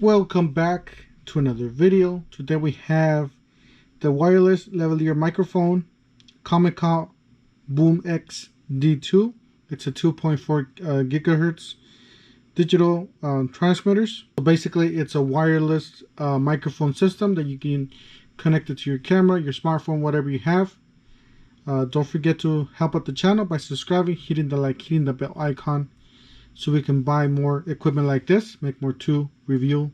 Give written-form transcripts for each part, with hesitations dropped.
Welcome back to another video. Today we have the wireless lavalier microphone Comica BoomX D2. It's a 2.4 gigahertz digital transmitters. So basically it's a wireless microphone system that you can connect it to your camera, your smartphone, whatever you have. Don't forget to help out the channel by subscribing, hitting the like, hitting the bell icon, so we can buy more equipment like this, make more review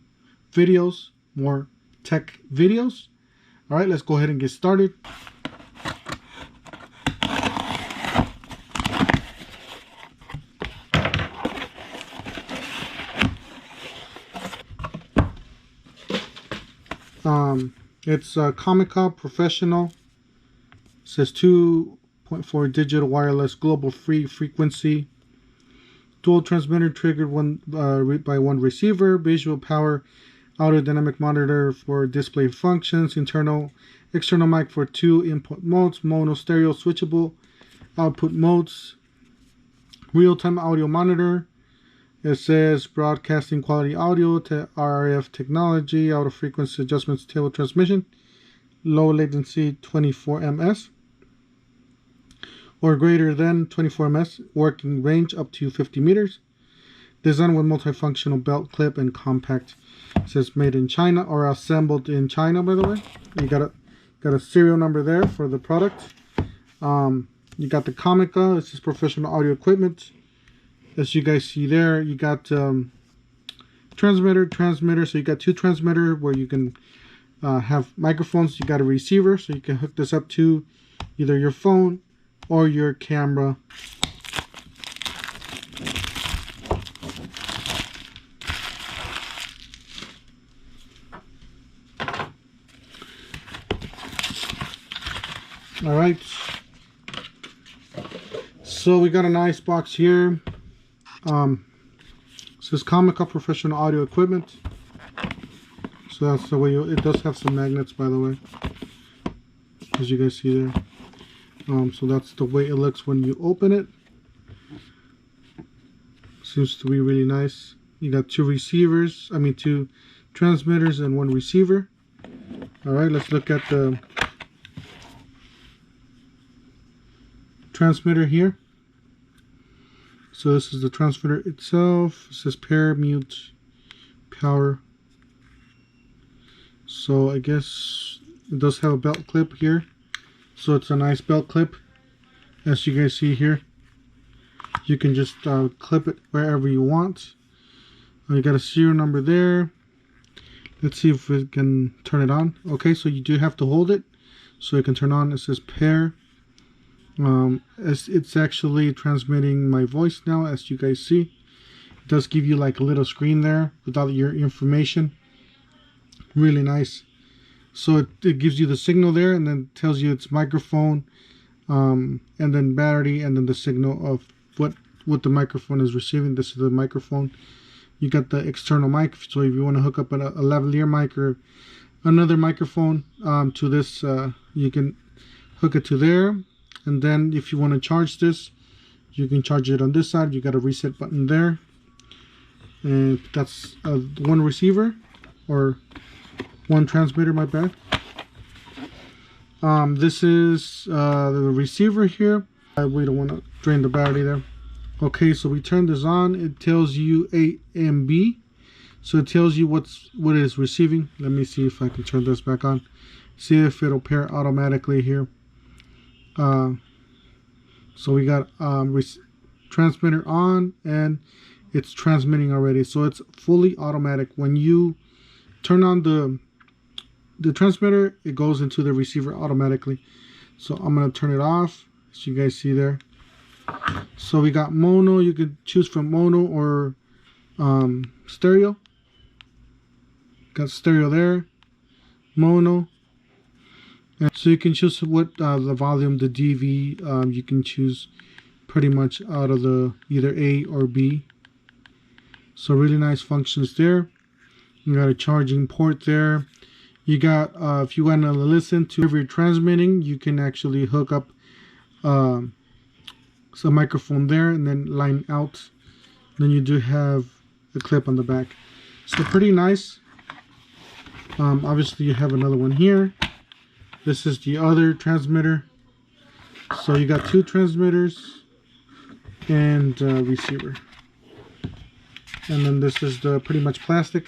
videos, more tech videos. All right, let's go ahead and get started. It's Comica Professional. It says 2.4 digital wireless global free frequency. Dual transmitter triggered by one receiver, visual power, audio dynamic monitor for display functions, external mic for 2 input modes, mono stereo switchable output modes, real-time audio monitor. It says broadcasting quality audio to RF technology, auto frequency adjustments, table transmission, low latency 24 ms. or greater than 24 ms, working range up to 50 meters. Designed with multifunctional belt clip and compact. It says made in China or assembled in China, by the way. You got a serial number there for the product. You got the Comica. This is professional audio equipment. As you guys see there, you got transmitter. So you got 2 transmitter where you can have microphones. You got a receiver, so you can hook this up to either your phone or your camera. All right, so we got a nice box here. It says Comica Professional Audio Equipment. So that's the way it does have some magnets, by the way, as you guys see there. So that's the way it looks when you open it. Seems to be really nice. You got 2 transmitters and 1 receiver. All right, let's look at the transmitter here. So this is the transmitter itself. It says pair, mute, power. So I guess it does have a belt clip here. So it's a nice belt clip, as you guys see here. You can just clip it wherever you want. You got a serial number there. Let's see if we can turn it on. Okay, so you do have to hold it so it can turn on. It says pair. It's actually transmitting my voice now, as you guys see. It does give you like a little screen there with all your information. Really nice. So it gives you the signal there, and then tells you it's microphone, and then battery, and then the signal of what the microphone is receiving. This is the microphone. You got the external mic, so if you want to hook up a lavalier mic or another microphone to this, you can hook it to there. And then if you want to charge this, you can charge it on this side. You got a reset button there, and that's 1 receiver or 1 transmitter, my bad. This is the receiver here. We don't want to drain the battery there. Okay, so we turn this on. It tells you A and B, so it tells you what it is receiving. Let me see if I can turn this back on. See if it'll pair automatically here. So we got transmitter on, and it's transmitting already, so it's fully automatic. When you turn on the transmitter, it goes into the receiver automatically. So I'm gonna turn it off, as you guys see there. So we got mono. You could choose from mono or stereo. Got stereo there, mono. And so you can choose what the volume, the DV. You can choose pretty much out of the either A or B. So really nice functions there. You got a charging port there. You got if you want to listen to if you're transmitting, you can actually hook up some microphone there and then line out. Then you do have the clip on the back. So pretty nice. Obviously you have another one here. This is the other transmitter. So you got two transmitters and receiver. And then this is the pretty much plastic.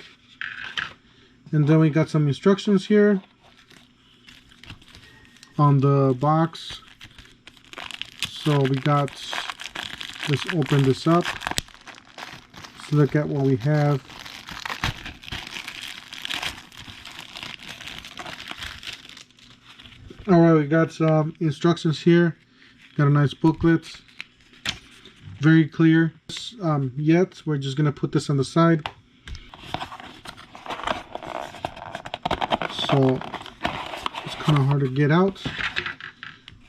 And then we got some instructions here on the box. So we got, let's open this up. Let's look at what we have. Alright, we got some instructions here. Got a nice booklet. Very clear. Yet, we're just going to put this on the side. So, it's kind of hard to get out.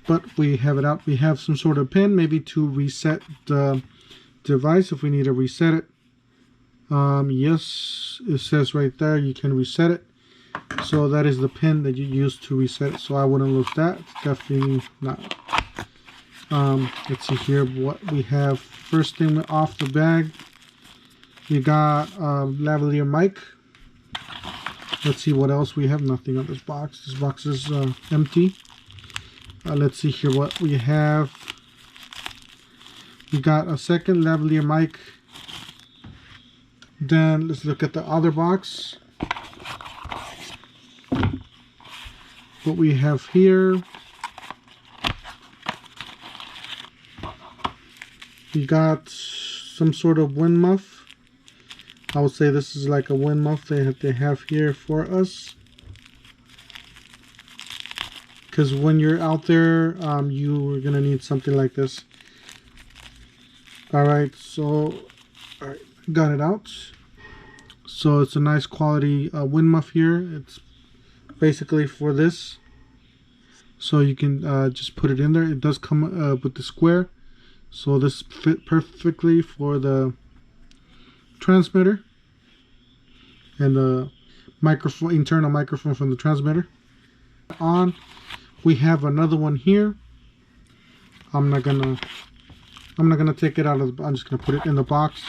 But we have it out. We have some sort of pin, maybe to reset the device if we need to reset it. Yes, it says right there you can reset it. So that is the pin that you use to reset it. So I wouldn't lose that. It's definitely not. Let's see here what we have. First thing off the bag, we got lavalier mic. Let's see what else we have. Nothing on this box. This box is empty. Let's see here what we have. We got a second lavalier mic. Then let's look at the other box. What we have here, we got some sort of wind muff. I would say this is like a wind muff they have here for us, because when you're out there, you are gonna need something like this. Alright, so got it out. So it's a nice quality wind muff here. It's basically for this, so you can just put it in there. It does come with the square, so this fit perfectly for the transmitter and the microphone, internal microphone from the transmitter. On, we have another one here. I'm not gonna take it out of the, I'm just gonna put it in the box.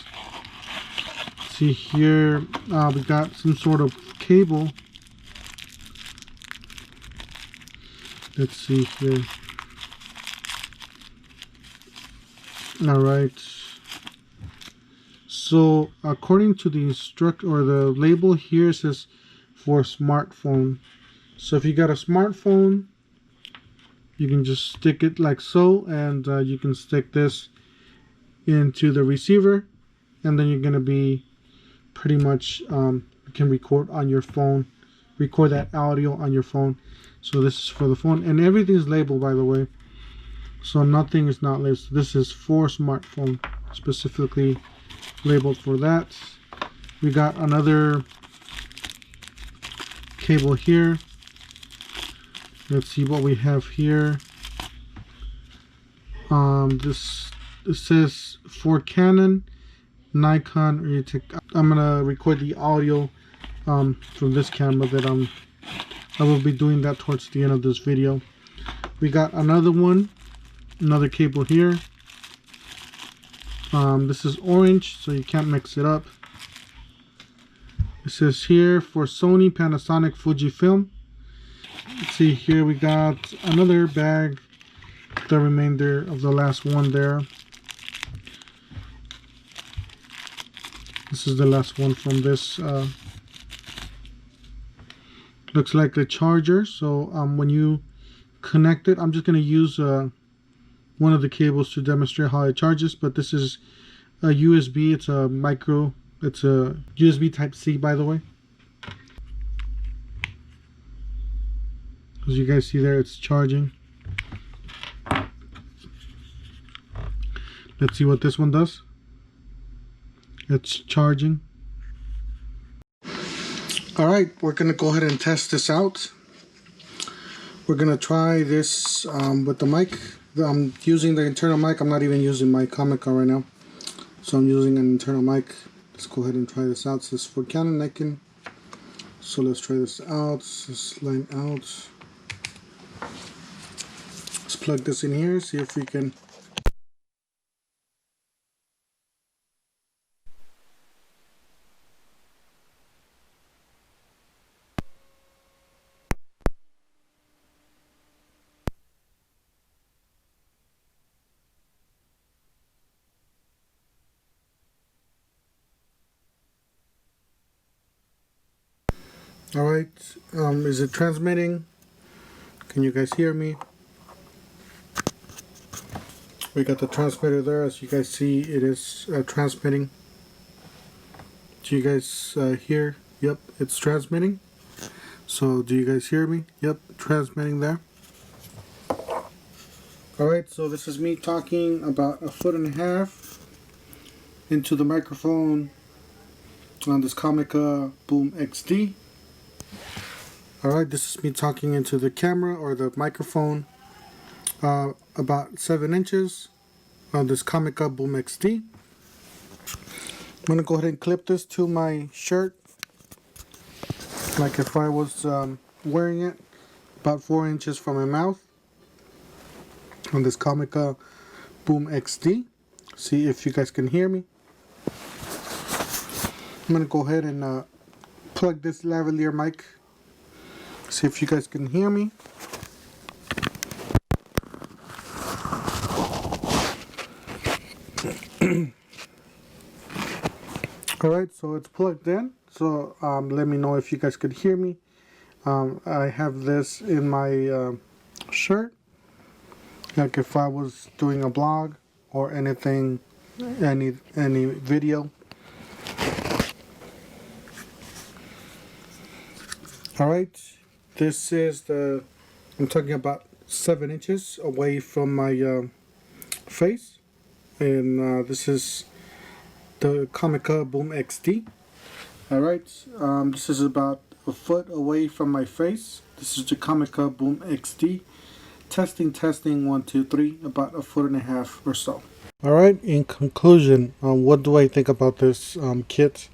See here, we got some sort of cable. Let's see here. Alright. So according to the the label here, it says for smartphone. So if you got a smartphone, you can just stick it like so, and you can stick this into the receiver, and then you're gonna be pretty much you can record on your phone, record that audio on your phone. So this is for the phone, and everything is labeled, by the way. So nothing is not labeled. This is for smartphone, specifically labeled for that. We got another cable here. Let's see what we have here. This says for Canon, Nikon, or you take. I'm gonna record the audio from this camera that I will be doing that towards the end of this video. We got another one, another cable here. This is orange, so you can't mix it up. It says here for Sony, Panasonic, Fujifilm. Let's see here, we got another bag, the remainder of the last one there. This is the last one from this. Looks like a charger. So when you connect it, I'm just going to use one of the cables to demonstrate how it charges. But this is a USB. It's a micro. It's a USB type C, by the way. As you guys see there, it's charging. Let's see what this one does. It's charging. Alright, we're going to go ahead and test this out. We're going to try this with the mic. I'm using the internal mic. I'm not even using my Comica right now. So I'm using an internal mic. Let's go ahead and try this out. This is for Canon, Nikon. So let's try this out. Just line out. Let's plug this in here, see if we can. Alright, is it transmitting? Can you guys hear me? We got the transmitter there. As you guys see, it is transmitting. Do you guys hear? Yep, it's transmitting. So do you guys hear me? Yep, transmitting there. Alright, so this is me talking about 1.5 feet into the microphone on this Comica BoomX. Alright, this is me talking into the camera or the microphone about 7 inches on this Comica BoomX. I'm going to go ahead and clip this to my shirt like if I was wearing it, about 4 inches from my mouth on this Comica BoomX. See if you guys can hear me. I'm going to go ahead and plug this lavalier mic. See if you guys can hear me. Alright, so it's plugged in. So let me know if you guys could hear me. I have this in my shirt. Like if I was doing a blog or anything, any video. Alright, this is I'm talking about 7 inches away from my face. And this is the Comica BoomX. Alright, this is about a foot away from my face. This is the Comica BoomX. Testing, 1, 2, 3, about 1.5 feet or so. Alright, in conclusion, what do I think about this kit?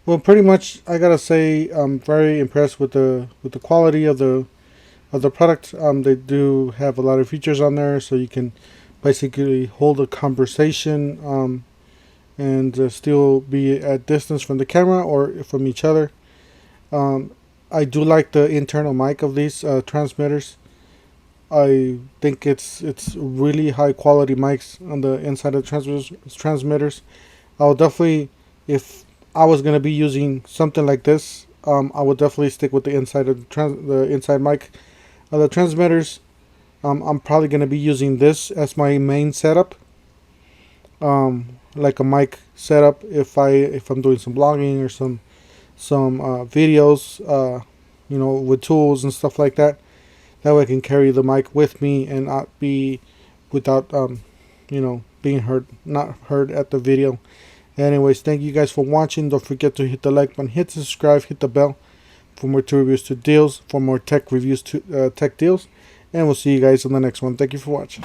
Well, pretty much, I gotta say, I'm very impressed with the quality of the product. They do have a lot of features on there, so you can basically hold a conversation and still be at distance from the camera or from each other. I do like the internal mic of these transmitters. I think it's really high quality mics on the inside of the transmitters. I'll definitely, if I was gonna be using something like this, I would definitely stick with the inside of the inside mic of the transmitters. I'm probably gonna be using this as my main setup, like a mic setup if I'm doing some blogging or some videos, you know, with tools and stuff like that. That way I can carry the mic with me and not be without, you know, being not heard at the video. Anyways, thank you guys for watching. Don't forget to hit the like button, hit subscribe, hit the bell for more reviews to deals, for more tech reviews to tech deals. And we'll see you guys on the next one. Thank you for watching.